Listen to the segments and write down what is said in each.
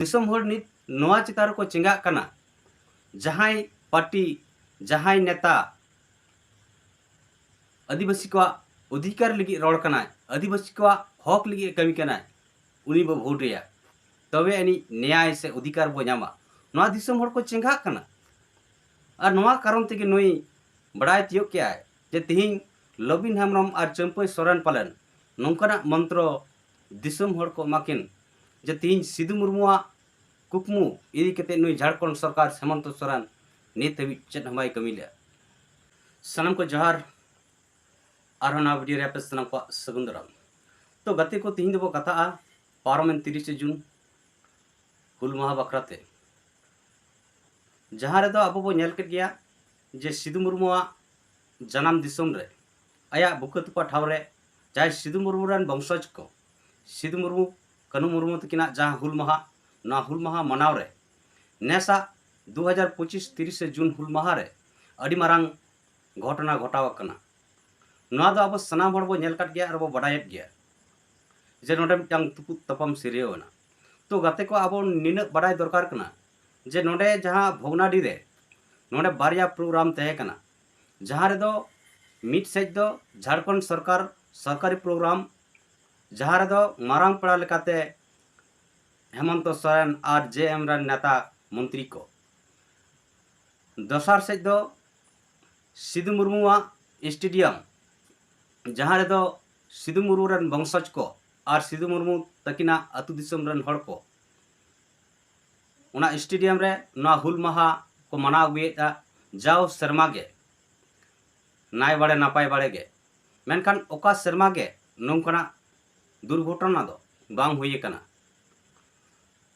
दिसम हर नित नोआ चितार को चिंगा कना जहां पार्टी जहां नेता आदिवासी को अधिकार लगी रोड कना आदिवासी को हक लगी कमी कना उनी बो भोट या तबे अनि न्याय से अधिकार बो नामा नोआ दिसम हर को चिंगा कना और नोआ कारण तेगे नोई बड़ाई तियो क्या है जे तिहिं लबिन हेम्ब्रम और चंपई सोरेन पालन नौकना मंत्र दिसम हर को माकिन जे तिहिं सिदु मुर्मुआ कुकमु इदी कते नुई झारखंड सरकार हेमंत सोरेन नित हबी चेत हमाय कमी ले सनम को जहार आरोना वीडियो रे पे सनम को सगुंदरम तो गति को तिहिं दबो कथा पार्लियामेंट 30 जून हुल माहा बकराते जहां रे दो अब बो नेल के गया जे सिदु मुर्मुआ जन्म दिसम रे आया बुकतुपा ठाव रे जाय सिदु मुर्मु रन वंशज को सिदु मुर्मु कनु मुर्मु तकिना जहां हुल माहा मनाव रे नेसा 2025 30 जून हुल माहा रे अड़ी मारांग घटना घटाव कना नोआ दो अब सनाम हर बो नेल काट गया और बो बडायत गया जे नोडे मिटांग तुपु तपम सिरियोना तो गाते को अब निन बडाय दरकार कना जे नोडे जहां भोगनाडी रे नोडे बारिया प्रोग्राम तहे कना जहां रे दो मिट सेज दो झारखंड सरकार सरकारी प्रोग्राम जहां रे दो मारांग पड़ा लेकाते हेमंत सोरेन और जेएम रन नेता मंत्री को दसार सेज दो सिदु मुर्मुआ स्टेडियम जहां रे दो सिदु मुर्मु रन वंशज को और सिदु मुर्मु तकिना अतु दिसम रन हड़ को उना स्टेडियम रे ना हुल माहा को मनाव अगुएदा जाओ शर्मा गे नाय बाड़े नापाय बाड़े गे मेनखान ओका शर्मा गे नौकना दुर्घटना दो बांग हुई कना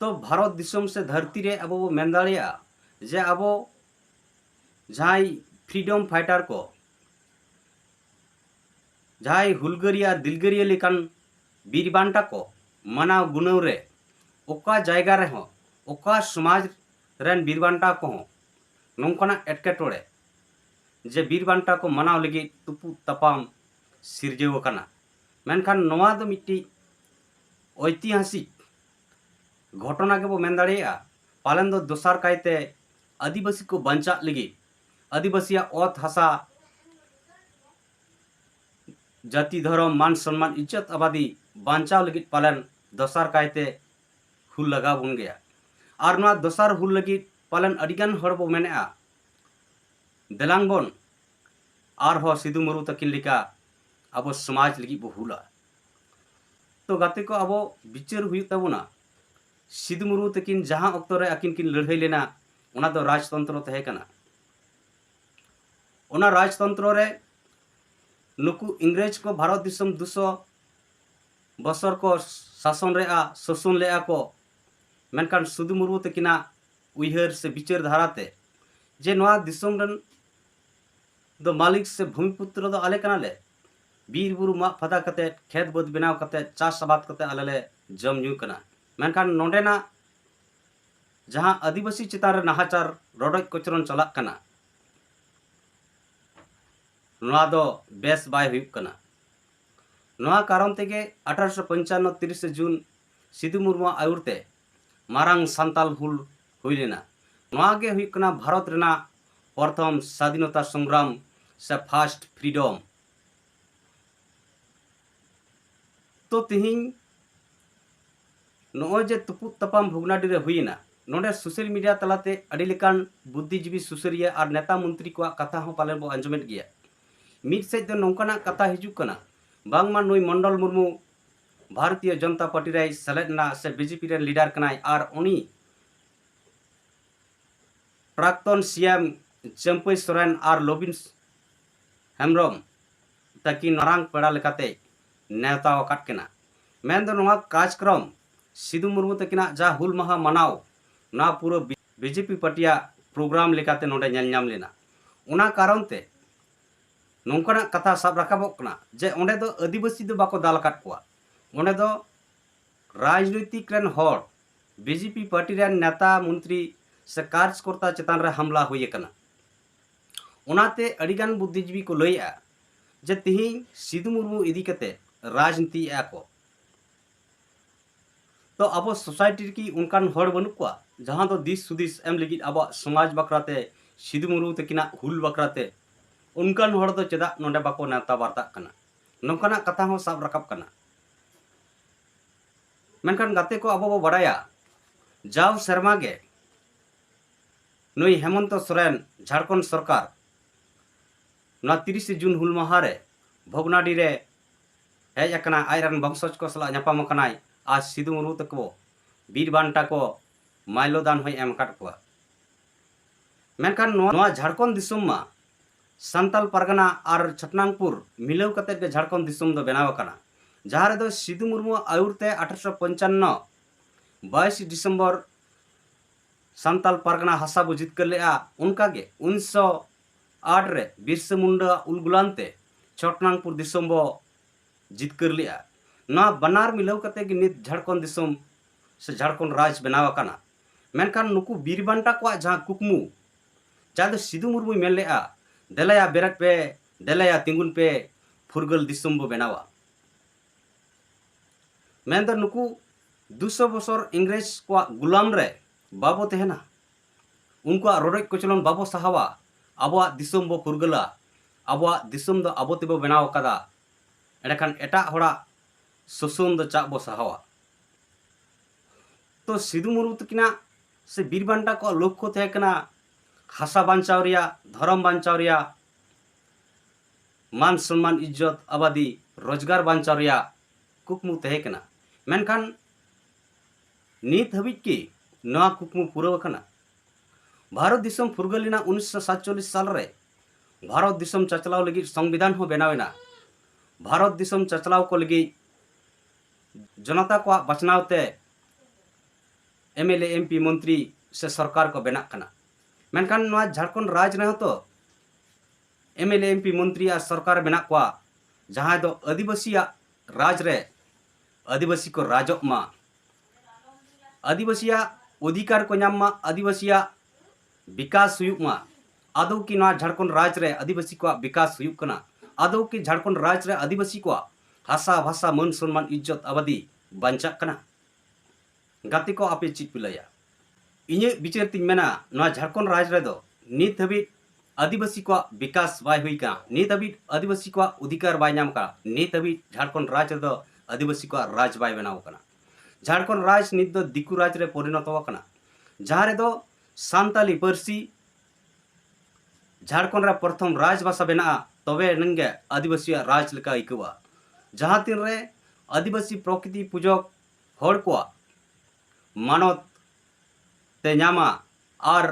तो भारत दिसम से धरती रे अब वो मेन दाड़िया जे अब जहां फ्रीडम फाइटर को जहां हुलगरिया दिलगरिया लेकान बीर बांटा को मनाव गुनव रे ओका जायगा रे हो ओका समाज रेन बीर बांटा को हो नौकना एटकेटोड़े जे बीर बांटा को मनाव लगी तुपु तपाम सिरजेव कना मेनखान नोआ दो मिट्टी ऐतिहासिक घटना के बो मेन दाड़िया पालन दो दोसार कायते आदिवासी को बंचा लगी आदिवासिया ओत हसा जाति धर्म मान सम्मान इज्जत आबादी बांचाव लगी पालन दोसार कायते हुल लगा बुन गया और नोआ दोसार हुल लगी पालन अडिगान हर बो मेनेआ देलांग बोन और हो सिदु मुर्मु तकिन लिका अब समाज लगी बो हुला तो गाते को अब विचार हुई तबना सिदु मुर्मु तकिन जहां अक्तो रे अकिन किन लड़ाई लेना उना दो राजतंत्र तहे कना उना राजतंत्र रे नुकु इंग्रेज को भारत दिसम 200 बसर को शासन रे शोषण ले को मेनखान सिदु मुर्मु तकिना उइहर से विचार धाराते जे नोआ दिसम रन दो मालिक से भूमिपुत्र दो आले कना ले बीर बुरु मा फदा कते खेत बद बनाव कते चाष आबाद कते आले ले जम न्यू कना मेनखान नोडेना जहां आदिवासी चितार नाहाचार रोडक कोचरन चलाक कना नोआ दो बेस बाय हुई कना नोआ कारण तेगे 1895 30 जून सिदु मुर्मु आयुरते मारांग सांताल हुल हुई लेना नोआ गे हुई कना भारत रेना प्रथम स्वाधीनता संग्राम से फास्ट फ्रीडम तो तिहिं नोए जे तुपु तपाम भुगनाडी रे हुईना नोडे सोशल मीडिया तलाते अड़ी लेकान बुद्धिजीवी सुसरिया और नेता मंत्री को कथा हो पाले बो अंजमेट गया मिट सेज दो नौकना कथा हिजु कना बांगमा नुई मंडल मुर्मु भारतीय जनता पार्टी रे सेलेदना से बीजेपी रे लीडर कनाय और उनी प्राक्तन सीएम चंपई सोरेन और लबिन हेम्ब्रम तकिन नारांग पेड़ा लेकाते नेता वकाट केना मेन दो नोआ कार्यक्रम सिदु मुर्मु तकिना जा हुल माहा मनाव ना पूरा बीजेपी पार्टिया प्रोग्राम लेकाते नोडे नेल नाम लेना उना कारण ते नौकना कथा सब रखाबोक कना जे ओंडे दो आदिवासी दो बाको दाल काट कोआ ओंडे दो राजनीतिक रेन हर बीजेपी पार्टी रेन नेता मंत्री से कार्यकर्ता चेतान रे हमला हुई कना उनाते अडिगान बुद्धिजीवी को लइया जे तिहिं सिदु मुर्मु इदी कते राजनीति को तो अब सोसाइटी की उनकान हड़ बनू को जहाँ तो दिस सुदिस एम लगी अब समाज बकराते सिदु मुर्मू तकिना हुल बकराते उनकान हड़ तो चेदा नोंडे बाको नेता बार्ता कना नौकाना कथा हो साब रकाब कना मेनखान गाते को अब बो बड़ाया जाव शर्मा गे नुई हेमंत सोरेन झारखंड सरकार ना 30 जून हुल महारे भोगनाडी रे हेज अकना आयरन बंशज को सला ᱧᱟᱯᱟᱢ ᱠᱟᱱᱟᱭ आज सिदु मुर्मू तको बीर बांटा को माइलोदान होय एम काट को मेनखान नोआ झारखंड दिसुम मा संताल परगना और छटनांगपुर मिलाव कते के झारखंड दिसुम दो बनाव कना जहाँ रे दो सिदु मुर्मू आयुरते 1855 22 दिसंबर संताल परगना हसा बो जितकर लेआ उनका गे 1908 रे बिरसा मुंडा उलगुलानते छटनांगपुर दिसुम बो जितकर लिया ना बनार मिलाव कते कि नित झारखंड दिसुम से झारखंड राज बनाव कना मेनखान नुकु बीर बांटा को जहाँ कुकमु चाहे सिदु मुर्मू मेन लेआ देलाया बेरक पे देलाया तिंगुन पे फुरगल दिसुम बो बनावा मेन दो नुकु 200 बছर इंग्रेज को गुलाम रे बाबो तेहना उनको रोडक कोचलन बाबो सहावा आबो दिसुम बो फुरगला आबो दिसुम दो आबो तेबो बनाव कदा एडखान एटा होड़ा शोषण दो चाप बो सहावा तो सिदु मुर्मू तकिना से बीर बांटा को लक्ष्य थे कना हासा बांचाव रिया धर्म बांचाव रिया मान सम्मान इज्जत आबादी रोजगार बांचाव रिया कुकमु थे कना मेनखान नित हबिज की नवा कुकमु पूरा कना भारत दिसम फुरगलिना 1947 साल रे भारत दिसम चचलाव लगी संविधान हो बनावेना भारत दिसम चचलाव को लगी जनता को बचनावते एमएलए एमपी मंत्री से सरकार को बेना कना मेनखान नवा झारखंड राज ने तो एमएलए एमपी मंत्री आ सरकार बेना को जहाँ दो आदिवासी राज रे आदिवासी को राजक मा आदिवासी अधिकार को नाम मा आदिवासी विकास हुयुक मा आदौ की नवा झारखंड राज रे आदिवासी को विकास हुयुक कना आदौ की झारखंड राज रे आदिवासी को हासा भाषा मन सम्मान इज्जत आबादी बांचा कना गाते को आपे चित पिलाया इnye बिचार तिन मेना नवा झारखंड राज रे दो नित हबी आदिवासी को विकास बाय हुई का नित हबी आदिवासी को अधिकार बाय नाम का नित हबी झारखंड राज रे दो आदिवासी को राज बाय बनाव कना झारखंड राज नित दो दिकु राज रे परिणत कना जहाँ रे दो सांताली पर्सी झारखंड रे प्रथम राज भाषा बेना तबे नंगे आदिवासी राज लेका इकवा जहाँ तीन रे आदिवासी प्रकृति पूजक हड़ को मानत ते नामा और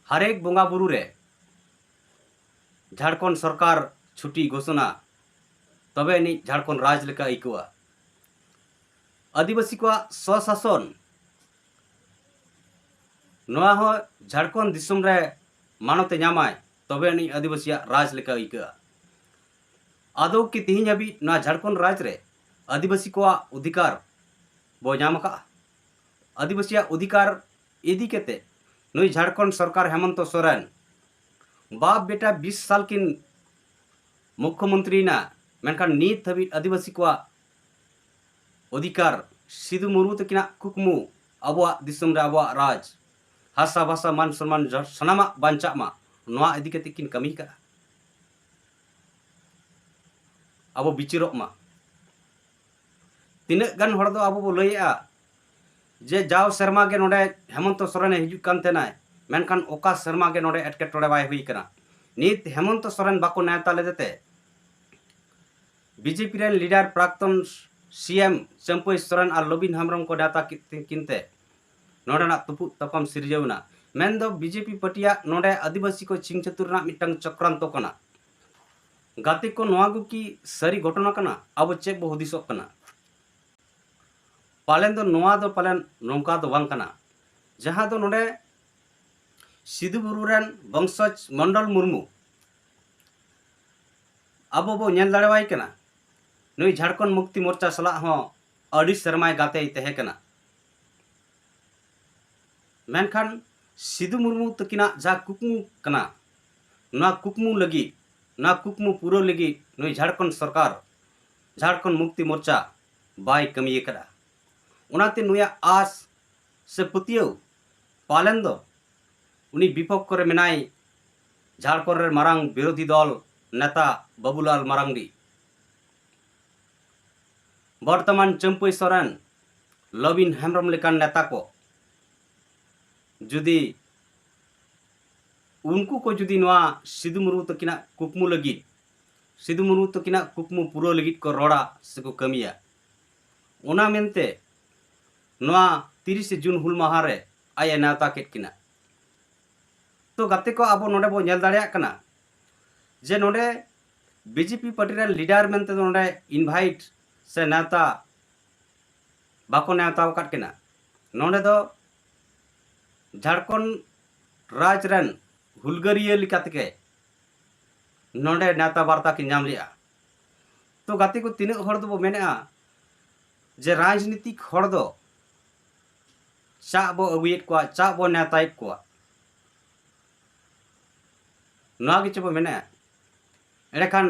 हरेक बोंगा बुरु रे झारखंड सरकार छुट्टी घोषणा तबे नि झारखंड राज लेका इकवा आदिवासी को स्वशासन नवा हो झारखंड दिसुम रे मानते नामाय तबे नि आदिवासी राज लेका इका आदौ की तिहिं हबी ना झारखंड राज रे आदिवासी को अधिकार बो नाम का आदिवासी अधिकार इदी केते नुई झारखंड सरकार हेमंत सोरेन बाप बेटा 20 साल किन मुख्यमंत्री ना मेनखान नित हबी आदिवासी को अधिकार सिदु मुर्मू तकिना कुकमु आबो दिसुम रे आबो राज हासा भाषा मान सम्मान सनामा बांचा मा नवा इदी केते किन कमी का अब बिचारों मा तीन गान हड़ दो अब लैया जे जाव शर्मा के नोडे हेमंत सोरेन हिजुक कान तेनाय मेनखान ओका शर्मा के नोडे एटकेटोड़े बाय हुई कना नित हेमंत सोरेन बाको नेता लेदेते बीजेपी रेन लीडर प्राक्तन सीएम चंपई सोरेन और लबिन हेम्ब्रम को नेता किनते नोडेना तुपु तपम सिरजौना मेन दो बीजेपी पटिया नोडे आदिवासी को चिंग चतुरना मिटंग चक्रांतो कना गाते को नवागु की सारी घटना कना अब चेक बो हुदिसो कना पालन दो नवा दो पालन नौका दो बांग कना जहाँ दो नोडे सिदु मुर्मू रेन वंशज मंडल मुर्मू अब बो नेल दाड़ेवाई कना नुई झारखंड मुक्ति मोर्चा सला हो अड़ी शर्माय गाते तहे कना मेनखान सिदु मुर्मू तकिना जा कुकमु कना ना कुकमु लगी ना कुकमु पूरा लगी नुई झारखंड सरकार झारखंड मुक्ति मोर्चा बाय कमी करा उनाते नुया आस से पतियो पालन दो उनी विपक्ष करे मेनाय झारखंड रे मारांग विरोधी दल नेता बाबूलाल मारांडी बर्तमान चंपई सोरेन लबिन हेम्ब्रम लेकान नेता को जुदी उनको को जुदी नवा सिधु मुर्मू तकिना कुकमु लगित सिधु मुर्मू तकिना कुकमु पूरा लगित को रोड़ा से को कमिया ओना मेनते नवा 30 जून हुल माहा रे आया नेता केट किना तो गाते को अब नोडे बो नेल दाड़िया कना जे नोडे बीजेपी पार्टी रे लीडर मेनते नोडे इनवाइट से नेता बाको नेता काट किना नोडे दो झारखंड राज रन हुलगरिया लिकाते के नोडे नेता वार्ता की नाम लिया तो गाते को तीन हर दो मेना जे राजनीतिक हर दो चा बो अगुयेट को चा बो नेतायत को ना के चबो मेना एड़ेखान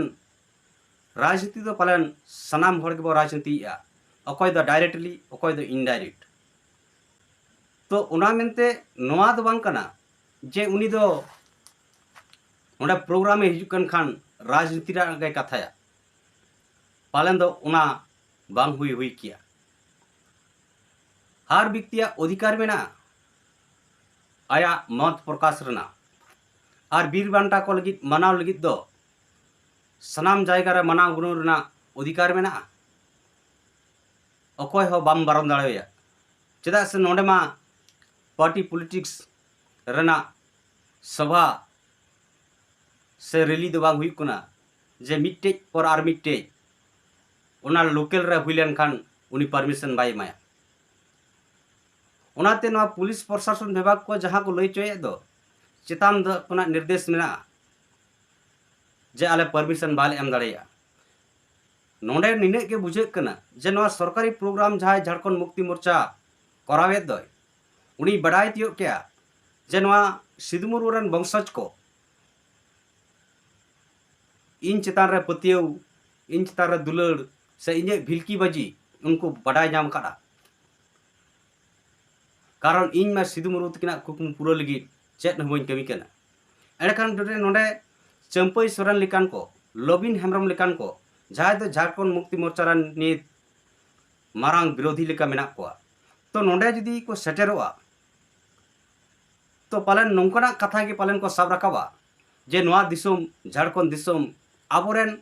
राजनीति दो पालन सनाम हर के बो राजनीति या अकोय दो डायरेक्टली अकोय दो इनडायरेक्ट तो उना मेनते नोआ दो बांग कना जे उनी दो ओंडे प्रोग्राम में हिजुकन खान राजनीति रा गे कथाया पालन दो उना बांग हुई किया हर व्यक्तिया अधिकार में ना आया मत प्रकाश रना और बीर बांटा को लगित मनाव लगित दो सनाम जायगा रे मनाव गुनो रना अधिकार में ना अकोय हो बाम बारम दाड़ेया चेदा से नोडे मा पार्टी पॉलिटिक्स रना सभा से रैली दो बांग हुई कुना जे मिट्टे पर आर मिट्टे ओना लोकल रे हुइलेन खान उनी परमिशन बाय माया ओनाते नवा पुलिस प्रशासन विभाग को जहां को लई चोय दो चेतान दो कोना निर्देश मेना जे आले परमिशन बाले एम दाड़ेया नोडे निने के बुझे कना जे नवा सरकारी प्रोग्राम जहां झारखंड मुक्ति मोर्चा करावे दो उनी बड़ाई तियो क्या जे नवा सिधु मुर्मू रन वंशज को इन चेतान रे पतियो इन चेतान रे दुलड़ से इने भिलकी बाजी उनको बड़ाई नाम काड़ा कारण इन में सिधु मुर्मू तकिना कुकमु पूरा लगी चेत हबों कमी कना एड़खान नोडे चंपई सोरेन लेकान को लबिन हेम्ब्रम लेकान को जहां दो झारखंड मुक्ति मोर्चा रन नित मारांग विरोधी लेका मेना को तो नोडे जदी को सेटेरोआ तो पालन नोंकना कथा के पालन को सब रखाबा जे नोआ दिसोम झारखंड दिसोम आबोरेन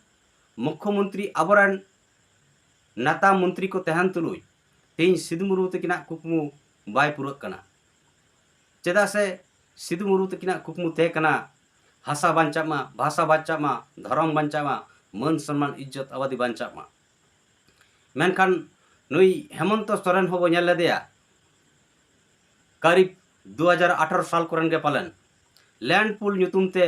मुख्यमंत्री आबोरेन नेता मंत्री को तहन तुलुई तेज सिधु मुर्मू तकिना कुकमु बाय पूरक कना चेदा से सिधु मुर्मू तकिना कुकमु ते कना हासा बांचा मा भाषा बांचा मा धर्म बांचा मा मन सम्मान इज्जत आबादी बांचा मा मेनखान नुई हेमंत सोरेन हो नेल लेदेया करीब 2018 साल कोरन के पालन लैंड पुल नुतुम ते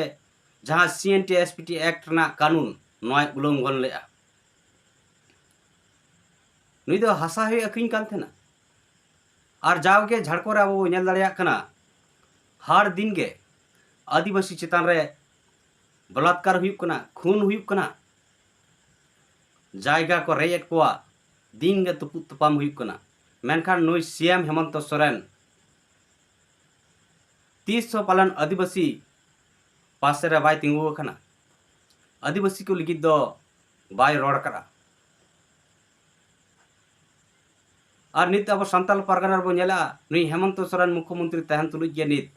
जहां CNT SPT एक्ट ना कानून नोय उल्लंघन लेया नुई दो हासा हे अक्रिन कान थेना और जावगे झाड़खंड अब नेल दाड़िया कना हर दिन के आदिवासी चेतान रे बलात्कार हुयुक कना खून हुयुक कना जायगा को रेयत को दिन गे तुपु तुपाम हुयुक कना मेनखान नुई CM हेमंत सोरेन 30 पालन आदिवासी पासे रे बाय तिंगु कना आदिवासी को लिगित दो बाय रोड करा और नित अब संताल परगना बो नेला नुई हेमंत सोरेन मुख्यमंत्री तहन तुलुज गे नित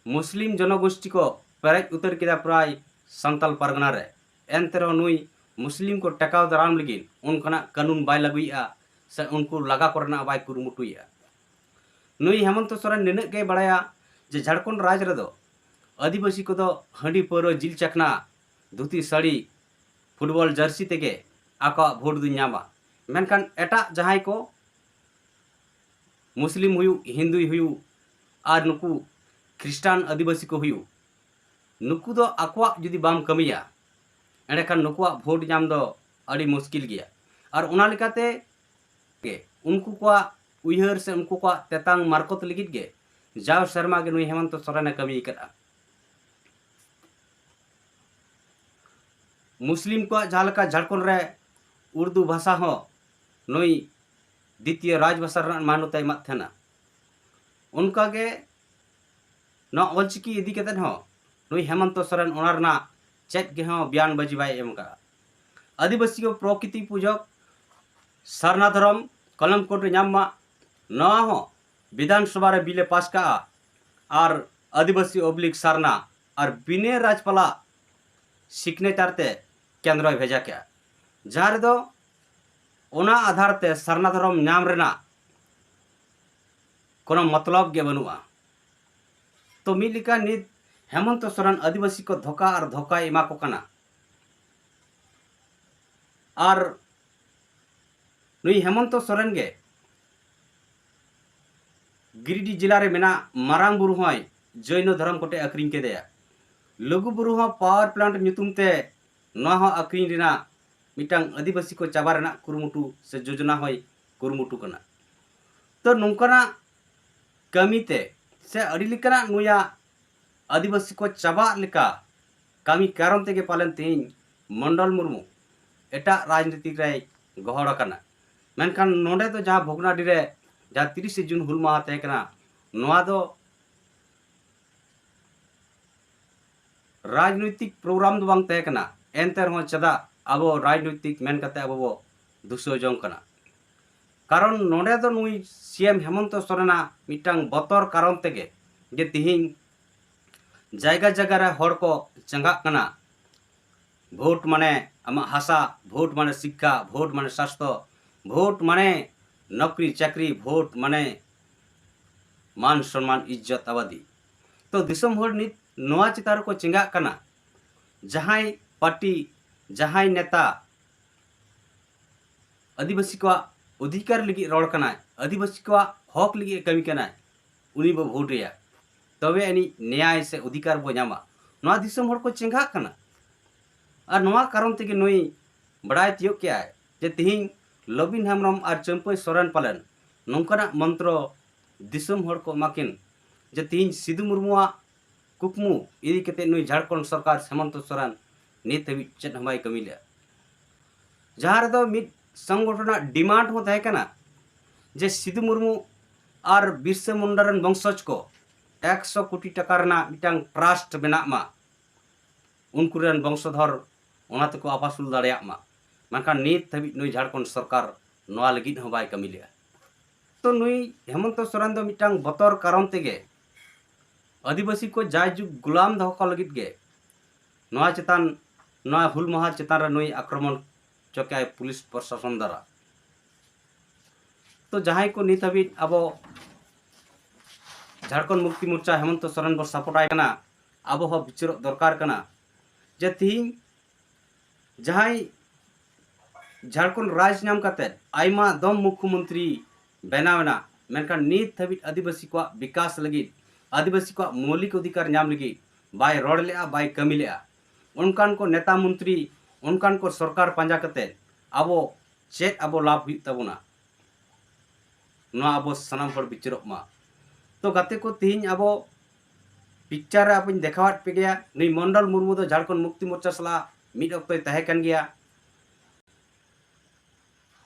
मुस्लिम जनगोष्ठी को पेरेज उतर किया प्राय संताल परगना रे एनतेरो नुई मुस्लिम को टेकाव दाराम लगी उनका कानून बाय लगुइया से उनको लगा करना बाय कुरुमुटुइया नुई हेमंत सोरेन निने के बड़ाया जे झारखंड राज रे दो आदिवासी को दो हंडी पौरो जिल चकना धुती साड़ी फुटबॉल जर्सी तेगे आका भोट दु नामा मेनखान एटा जहां को मुस्लिम हुयु हिंदू हुयु और नुकु ख्रिस्टान आदिवासी को हुयु नुकु दो आकवा जुदी बाम कमिया एंडेखान नुकुआ भोट नाम दो अड़ी मुश्किल गया और उना लेकाते उनको को उयहर से उनको को तेतांग मार्कोत लिगित गे जाव शर्मा के नुई हेमंत सोरेन कमी करा मुस्लिम को झालका झारखंड रे उर्दू भाषा हो नुई द्वितीय राजभाषा मान्यता एमाद थेना उनका के ना ऑलचिकी इदी केतन हो नुई हेमंत सोरेन ओनारना चेत के हो बयान बाजी बाय एम का आदिवासी को प्रकृति पूजक सारना धर्म कलम कोट नामा ना हो विधानसभा रे बिले पास का और आदिवासी ओब्लिक सारना और बिने राजपाला सिग्नेचर ते केंद्र भेजा के जहाँ दो ओना आधार ते सारना धर्म नाम रेना कोनो मतलब गे बनुआ तो मिलिका नित हेमंत सोरेन आदिवासी को धोखा और धोखा एमा को कना और नुई हेमंत सोरेन गे गिरिडीह जिला रे मेना मारांग बुरु होय जैन धर्म कोटे अक्रिंग के देया लघु बुरु हो पावर प्लांट ᱧᱩᱛᱩᱢ ᱛᱮ ᱱᱚᱣᱟ ᱦᱚᱸ ᱟᱹᱠᱷᱨᱤᱧ ᱨᱮᱱᱟᱜ ᱢᱤᱫᱴᱟᱝ ᱟᱹᱫᱤᱵᱟᱹᱥᱤ ᱠᱚ ᱪᱟᱵᱟ ᱨᱮᱱᱟᱜ ᱠᱩᱨᱩᱢᱩᱴᱩ ᱥᱮ ᱡᱳᱡᱚᱱᱟ ᱦᱚᱸᱭ ᱠᱩᱨᱩᱢᱩᱴᱩ ᱠᱟᱱᱟ ᱛᱚ ᱱᱚᱝᱠᱟᱱᱟᱜ ᱠᱟᱹᱢᱤᱛᱮ ᱥᱮ ᱟᱹᱰᱤ ᱞᱮᱠᱟᱱᱟᱜ ᱱᱩᱭᱟᱜ ᱟᱹᱫᱤᱵᱟᱹᱥᱤ ᱠᱚ ᱪᱟᱵᱟᱜ ᱞᱮᱠᱟ ᱠᱟᱹᱢᱤ ᱠᱟᱨᱚᱱ ᱛᱮᱜᱮ ᱯᱟᱞᱮᱱ ᱛᱮᱦᱮᱧ ᱢᱚᱱᱰᱚᱞ ᱢᱩᱨᱢᱩ ᱮᱴᱟᱜ ᱨᱟᱡᱽᱱᱤᱛᱤ ᱨᱮᱭ ᱜᱚᱦᱚᱲ ᱟᱠᱟᱱᱟ ᱢᱮᱱᱠᱷᱟन ᱱᱚᱰᱮ ᱫᱚ ᱡᱟᱦᱟᱸ ᱵᱷᱚᱜᱽᱱᱟᱰᱤ ᱨᱮ ᱡᱟᱦᱟᱸ 30 ᱡᱩᱱ ᱦᱩᱞ ᱢᱟᱦᱟ ᱛᱟᱦᱮᱸ ᱠᱟᱱᱟ ᱱᱚᱣᱟ ᱫᱚ राजनीतिक प्रोग्राम दो बांग तय कना एंतर हो चदा अब राजनीतिक मेन कते अब बो दुसो जों कना कारण नोडे दो नुई सीएम हेमंत सोरेना मिटांग बतर कारण तेगे जे तिहिं जायगा जगह रे हड़ को चंगा कना भोट माने आमा हासा भोट माने शिक्षा भोट माने स्वास्थ्य भोट माने नौकरी चाकरी भोट माने मान सम्मान इज्जत आबादी तो दिसम हड़ नित नोआ चितार को चिंगा कना जहां पार्टी जहां नेता आदिवासी को अधिकार लगी रोड कना आदिवासी को हक लगी कमी कना उनी बो भोट रिया तबे अनि न्याय से अधिकार बो नामा नोआ दिसम हड़ को चिंगा कना और नोआ कारण तेगे नोई बड़ाय तियो क्या है जे तिहिं लबिन हेमरम और चंपई सोरेन पालन नोंकना मंत्र दिसम हड़ को माकिन जे तिहिं सिधु मुर्मुआ कुकमु इदी कते नुई झारखंड सरकार हेमंत सोरेन नित हबी चेत हमाय कमी ले जहां दो मिद संगठन डिमांड हो तहे कना जे सिधु मुर्मू और बिरसा मुंडा रन वंशज को 100 कोटी टाका रना मिटांग ट्रस्ट बना मा उनको रन वंशधर ओना तको आपासुल दाड़िया मा मानखान नित हबी नुई झारखंड सरकार नोआ लगित हो बाय कमी ले तो नुई हेमंत सोरेन दो मिटांग बतर कारण तेगे आदिवासी को जायजुग गुलाम दो लगित गे नोआ चेतान नोआ हुल माहा चेतान रे नुई आक्रमण चौके पुलिस प्रशासन द्वारा तो जहां को नित हबी अब झारखंड मुक्ति मोर्चा हेमंत सोरेन बो सपोर्ट आय कना अब हो विचार दरकार कना जे तिहिं जहां झारखंड राज नाम काते आयमा दम मुख्यमंत्री बनावना मेनखान नित हबी आदिवासी को विकास लगी आदिवासी को मौलिक अधिकार नाम लगी बाय रोड ले बाय कमी ले उनकान को नेता मंत्री उनकान को सरकार पंजा कते अब चेत अब लाभ हुई तबना नोआ अब सनाम हड़ बिचार मा तो गाते को तिहिं अब पिक्चर अब देखावाट पे गया नई मंडल मुर्मू दो झारखंड मुक्ति मोर्चा सला मिड अक्तोय तहे कन गया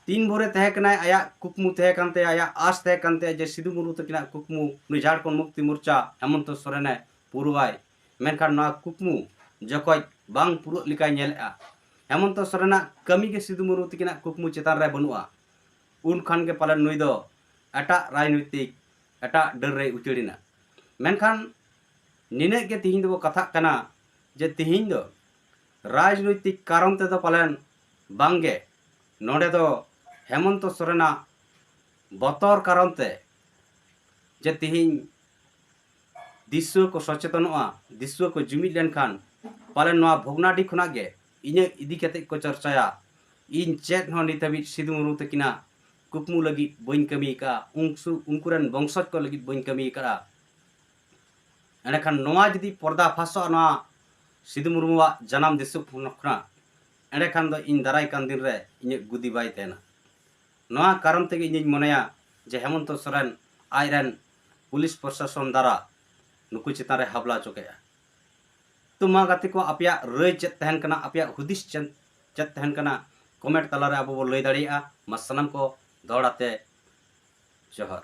3 भोरे तहे कनाय आया कुकमु तहे कानते आया आस तहे कानते जे सिधु मुर्मू तकिना कुकमु नई झारखंड मुक्ति मोर्चा हेमंत सोरेन पुरवाय मेनखान ना कुकमु जखoj बांग पुरो लिकाय नेलआ हेमंत सोरेन कमी के सिधु मुर्मू तकिना कुकमु चेतान रे बनुआ उन खान के पालन नुई दो एटा राजनीतिक एटा डर रे उचड़िना मेनखान निने के तिहिं दो कथा कना जे तिहिं दो राजनीतिक कारण ते दो पालन बांगे नोडे दो हेमंत सोरेना बतर कारण ते जे तिहिं दिशु को सचेतनोआ दिशु को जुमिद लेनखान पालन नोआ भोगनाडी खुना गे इने इदी कते को चर्चाया इन चेत हो नित हबी सिधु मुर्मू तकिना कुकमु लगी बइन कमी का उनकुरन वंशज को लगी बइन कमी का एंडखान नोआ जदि पर्दा फासो नोआ सिधु मुर्मुआ जनाम दिसु खुना एंडखान दो इन दाराय कान दिन रे इने गुदी बाय तेना नोआ कारण तेगे इने मनेया जे हेमंत सोरेन आयरन पुलिस प्रशासन द्वारा नुकु चितान रे हाबला चोकेया तो मा गाते को अपया रय चेत तहन कना अपया हुदिस चेत तहन कना कमेंट तलारे अब बो लई दाड़िया मा सानाम को दौड़ाते जोहर।